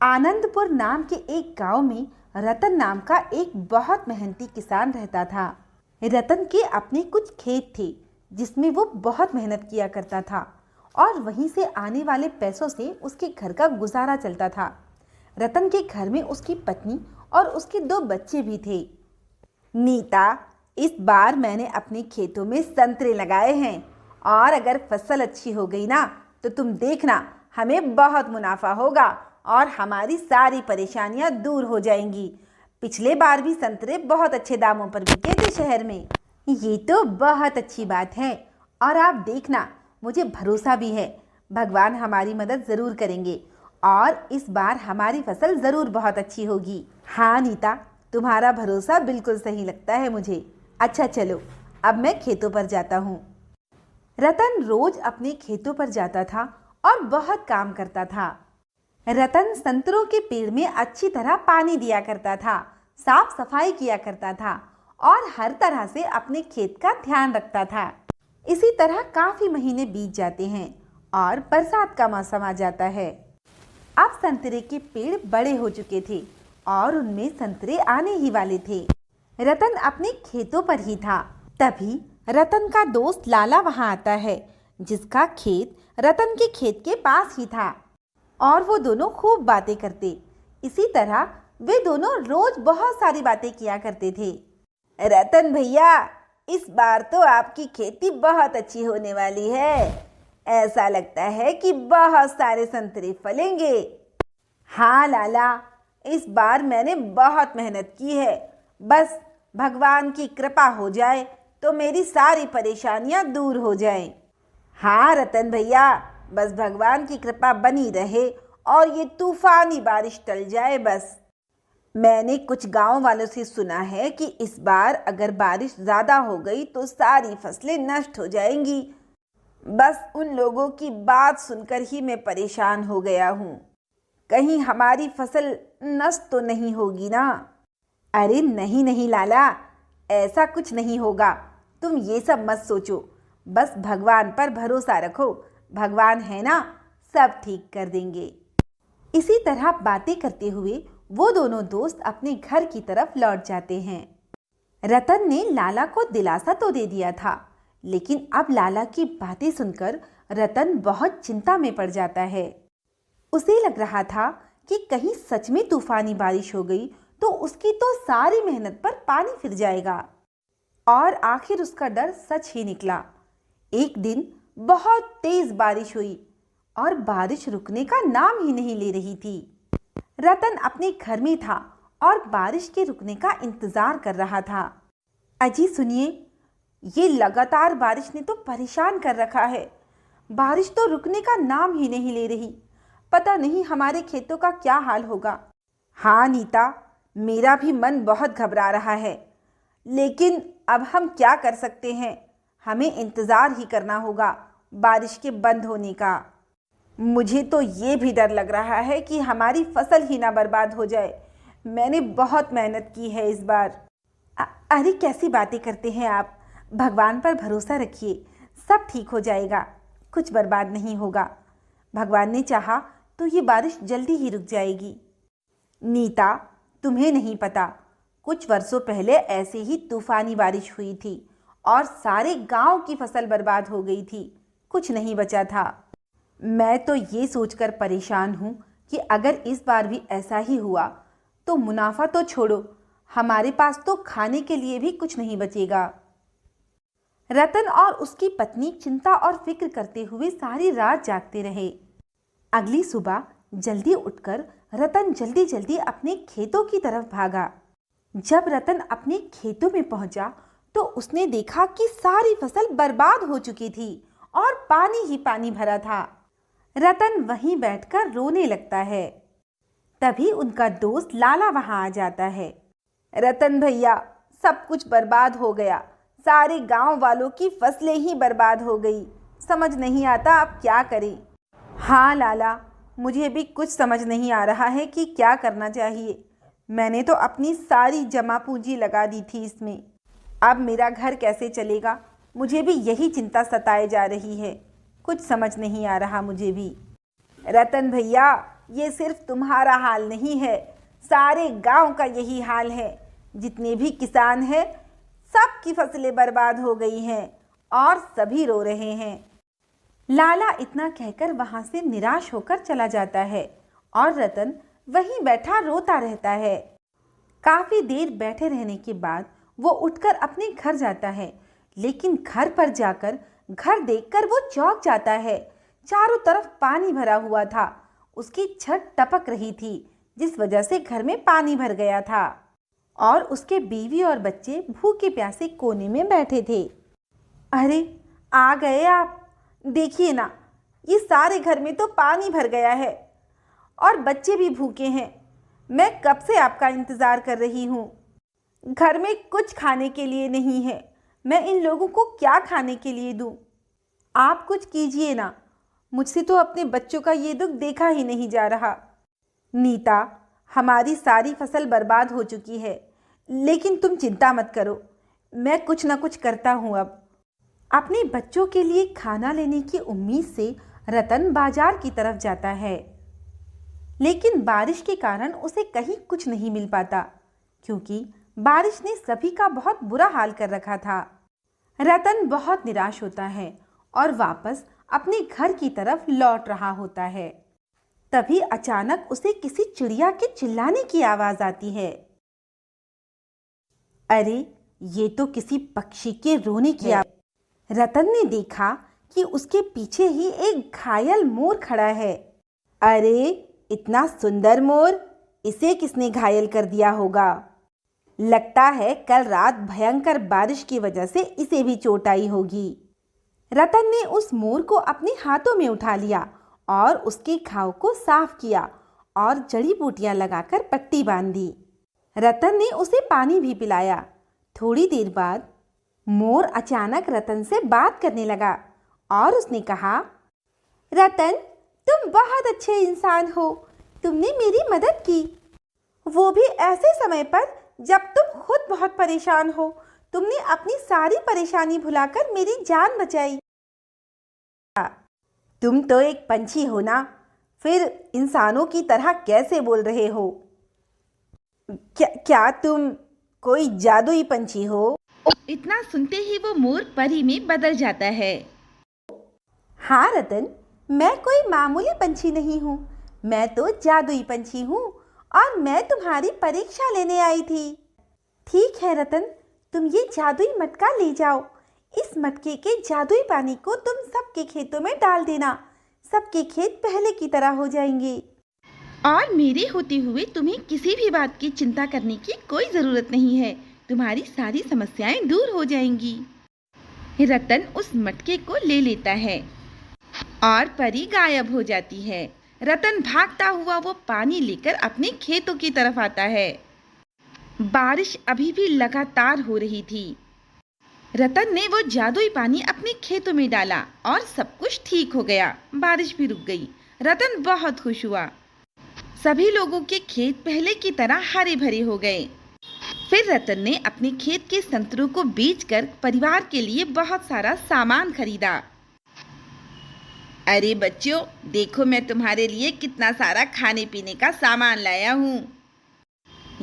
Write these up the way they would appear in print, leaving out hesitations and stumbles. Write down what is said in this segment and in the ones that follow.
आनंदपुर नाम के एक गांव में रतन नाम का एक बहुत मेहनती किसान रहता था। रतन के अपने कुछ खेत थे जिसमें वो बहुत मेहनत किया करता था और वहीं से आने वाले पैसों से उसके घर का गुजारा चलता था। रतन के घर में उसकी पत्नी और उसके 2 बच्चे भी थे। नीता, इस बार मैंने अपने खेतों में संतरे लगाए हैं और अगर फसल अच्छी हो गई ना तो तुम देखना हमें बहुत मुनाफा होगा और हमारी सारी परेशानियां दूर हो जाएंगी। पिछले बार भी संतरे बहुत अच्छे दामों पर बिके थे शहर में। ये तो बहुत अच्छी बात है और आप देखना, मुझे भरोसा भी है भगवान हमारी मदद ज़रूर करेंगे और इस बार हमारी फसल ज़रूर बहुत अच्छी होगी। हाँ नीता, तुम्हारा भरोसा बिल्कुल सही लगता है मुझे। अच्छा चलो, अब मैं खेतों पर जाता हूँ। रतन रोज अपने खेतों पर जाता था और बहुत काम करता था। रतन संतरों के पेड़ में अच्छी तरह पानी दिया करता था, साफ सफाई किया करता था और हर तरह से अपने खेत का ध्यान रखता था। इसी तरह काफी महीने बीत जाते हैं और बरसात का मौसम आ जाता है। अब संतरे के पेड़ बड़े हो चुके थे और उनमें संतरे आने ही वाले थे। रतन अपने खेतों पर ही था। तभी रतन का दोस्त लाला वहां आता है, जिसका खेत रतन के खेत के पास ही था और वो दोनों खूब बातें करते। इसी तरह वे दोनों रोज बहुत सारी बातें किया करते थे। रतन भैया, इस बार तो आपकी खेती बहुत अच्छी होने वाली है। ऐसा लगता है कि बहुत सारे संतरे फलेंगे। हाँ लाला, इस बार मैंने बहुत मेहनत की है। बस भगवान की कृपा हो जाए तो मेरी सारी परेशानियां दूर हो जाएं। हाँ रतन भैया, बस भगवान की कृपा बनी रहे और ये तूफानी बारिश टल जाए बस। मैंने कुछ गांव वालों से सुना है कि इस बार अगर बारिश ज़्यादा हो गई तो सारी फसलें नष्ट हो जाएंगी। बस उन लोगों की बात सुनकर ही मैं परेशान हो गया हूँ। कहीं हमारी फसल नष्ट तो नहीं होगी ना? अरे नहीं नहीं लाला, ऐसा कुछ नहीं होगा। तुम ये सब मत सोचो, बस भगवान पर भरोसा रखो। भगवान है ना, सब ठीक कर देंगे। इसी तरह बातें करते हुए वो दोनों दोस्त अपने घर की तरफ लौट जाते हैं। रतन ने लाला को दिलासा तो दे दिया था, लेकिन अब लाला की बातें सुनकर रतन बहुत चिंता में पड़ जाता है। उसे लग रहा था कि कहीं सच में तूफानी बारिश हो गई तो उसकी तो सारी मेहनत पर पानी फिर जाएगा। और आखिर उसका डर सच ही निकला। एक दिन बहुत तेज बारिश हुई और बारिश रुकने का नाम ही नहीं ले रही थी। रतन अपने घर में था और बारिश के रुकने का इंतजार कर रहा था। अजी सुनिए, ये लगातार बारिश ने तो परेशान कर रखा है। बारिश तो रुकने का नाम ही नहीं ले रही। पता नहीं हमारे खेतों का क्या हाल होगा। हाँ नीता, मेरा भी मन बहुत घबरा रहा है, लेकिन अब हम क्या कर सकते हैं? हमें इंतज़ार ही करना होगा बारिश के बंद होने का। मुझे तो ये भी डर लग रहा है कि हमारी फसल ही ना बर्बाद हो जाए। मैंने बहुत मेहनत की है इस बार। अरे कैसी बातें करते हैं आप? भगवान पर भरोसा रखिए, सब ठीक हो जाएगा, कुछ बर्बाद नहीं होगा। भगवान ने चाहा तो ये बारिश जल्दी ही रुक जाएगी। नीता, तुम्हें नहीं पता, कुछ वर्षों पहले ऐसे ही तूफानी बारिश हुई थी और सारे गांव की फसल बर्बाद हो गई थी, कुछ नहीं बचा था। मैं तो ये सोचकर परेशान हूँ कि अगर इस बार भी ऐसा ही हुआ तो मुनाफा तो छोड़ो, हमारे पास तो खाने के लिए भी कुछ नहीं बचेगा। रतन और उसकी पत्नी चिंता और फिक्र करते हुए सारी रात जागते रहे। अगली सुबह जल्दी उठकर रतन जल्दी जल्दी अपने खेतों की तरफ भागा। जब रतन अपने खेतों में पहुंचा तो उसने देखा कि सारी फसल बर्बाद हो चुकी थी और पानी ही पानी भरा था। रतन वहीं बैठकर रोने लगता है। तभी उनका दोस्त लाला वहां आ जाता है। रतन भैया, सब कुछ बर्बाद हो गया, सारे गांव वालों की फसलें ही बर्बाद हो गई। समझ नहीं आता अब क्या करें। हाँ लाला, मुझे भी कुछ समझ नहीं आ रहा है कि क्या करना चाहिए। मैंने तो अपनी सारी जमा पूंजी लगा दी थी इसमें। अब मेरा घर कैसे चलेगा? मुझे भी यही चिंता सताए जा रही है। कुछ समझ नहीं आ रहा मुझे भी। रतन भैया, ये सिर्फ तुम्हारा हाल नहीं है, सारे गांव का यही हाल है। जितने भी किसान हैं सबकी फसलें बर्बाद हो गई हैं और सभी रो रहे हैं। लाला इतना कहकर वहां से निराश होकर चला जाता है और रतन वहीं बैठा रोता रहता है। काफी देर बैठे रहने के बाद वो उठकर अपने घर जाता है, लेकिन घर पर जाकर घर देखकर वो चौंक जाता है। चारों तरफ पानी भरा हुआ था। उसकी छत टपक रही थी, जिस वजह से घर में पानी भर गया था और उसके बीवी और बच्चे भूखे प्यासे कोने में बैठे थे। अरे आ गए आप, देखिए ना, ये सारे घर में तो पानी भर गया है और बच्चे भी भूखे हैं। मैं कब से आपका इंतज़ार कर रही हूँ। घर में कुछ खाने के लिए नहीं है, मैं इन लोगों को क्या खाने के लिए दूँ? आप कुछ कीजिए ना, मुझसे तो अपने बच्चों का ये दुख देखा ही नहीं जा रहा। नीता, हमारी सारी फसल बर्बाद हो चुकी है, लेकिन तुम चिंता मत करो, मैं कुछ ना कुछ करता हूँ। अब अपने बच्चों के लिए खाना लेने की उम्मीद से रतन बाजार की तरफ जाता है, लेकिन बारिश के कारण उसे कहीं कुछ नहीं मिल पाता, क्योंकि बारिश ने सभी का बहुत बुरा हाल कर रखा था। रतन बहुत निराश होता है और वापस अपने घर की तरफ लौट रहा होता है। तभी अचानक उसे किसी चिड़िया के चिल्लाने की आवाज आती है। अरे, ये तो किसी पक्षी के रोने की आवाज। रतन ने देखा कि उसके पीछे ही एक घायल मोर खड़ा है। अरे, इतना सुंदर मोर, इसे किसने घायल कर दिया होगा? लगता है कल रात भयंकर बारिश की वजह से इसे भी चोट आई होगी। रतन ने उस मोर को अपने हाथों में उठा लिया और उसके घाव को साफ किया और जड़ी बूटियां लगाकर पट्टी बांध दी। रतन ने उसे पानी भी पिलाया। थोड़ी देर बाद मोर अचानक रतन से बात करने लगा और उसने कहा, रतन, तुम बहुत अच्छे इंसान हो, तुमने मेरी मदद की, वो भी ऐसे समय पर जब तुम खुद बहुत परेशान हो। तुमने अपनी सारी परेशानी भुलाकर मेरी जान बचाई। तुम तो एक पंछी हो ना, फिर इंसानों की तरह कैसे बोल रहे हो? क्या तुम कोई जादुई पंछी हो? इतना सुनते ही वो मोर परी में बदल जाता है। हाँ रतन, मैं कोई मामूली पंछी नहीं हूँ, मैं तो जादुई पंछी हूँ और मैं तुम्हारी परीक्षा लेने आई थी। ठीक है रतन, तुम ये जादुई मटका ले जाओ। इस मटके के जादुई पानी को तुम सबके खेतों में डाल देना, सबके खेत पहले की तरह हो जाएंगे। और मेरे होते हुए तुम्हें किसी भी बात की चिंता करने की कोई ज़रूरत नहीं है, तुम्हारी सारी समस्याएं दूर हो जाएंगी। रतन उस मटके को ले लेता है और परी गायब हो जाती है। रतन भागता हुआ वो पानी लेकर अपने खेतों की तरफ आता है। बारिश अभी भी लगातार हो रही थी। रतन ने वो जादुई पानी अपने खेतों में डाला और सब कुछ ठीक हो गया। बारिश भी रुक गई। रतन बहुत खुश हुआ। सभी लोगों के खेत पहले की तरह हरे भरे हो गए। फिर रतन ने अपने खेत के संतरों को बेचकर परिवार के लिए बहुत सारा सामान खरीदा। अरे बच्चों, देखो मैं तुम्हारे लिए कितना सारा खाने पीने का सामान लाया हूँ।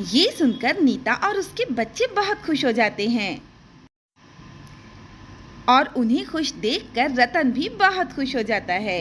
ये सुनकर नीता और उसके बच्चे बहुत खुश हो जाते हैं और उन्हें खुश देखकर रतन भी बहुत खुश हो जाता है।